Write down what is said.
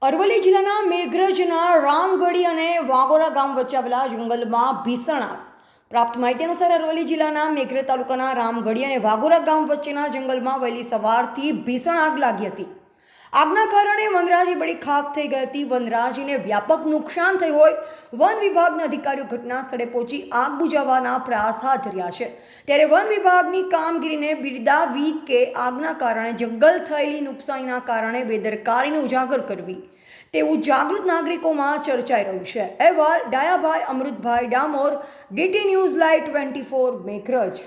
અરવલ્લી જિલ્લાના મેઘરજના રામગઢી અને વાગોરા ગામ વચ્ચે આવેલા જંગલમાં ભીષણ આગ. પ્રાપ્ત માહિતી અનુસાર અરવલ્લી જિલ્લાના મેઘરજ તાલુકાના રામગઢી અને વાગોરા ગામ વચ્ચેના જંગલમાં વહેલી સવારથી ભીષણ આગ લાગી હતી. આગના કારણે વનરાજી બળી ખાખ થઈ ગઈ હતી. વનરાજીને વ્યાપક નુકસાન થયું હોય. વન વિભાગના અધિકારીઓ ઘટના સ્થળે પહોંચી આગ બુઝાવવાના પ્રયાસ હાથ ધર્યા છે. ત્યારે વન વિભાગની કામગીરીને બિરદાવી કે આગના કારણે જંગલ થયેલી નુકસાનીના કારણે બેદરકારીને ઉજાગર કરવી તેવું જાગૃત નાગરિકોમાં ચર્ચાઈ રહ્યું છે. અહેવાલ Dayabhai Amrutbhai Damor, DT news live 24 Meghraj.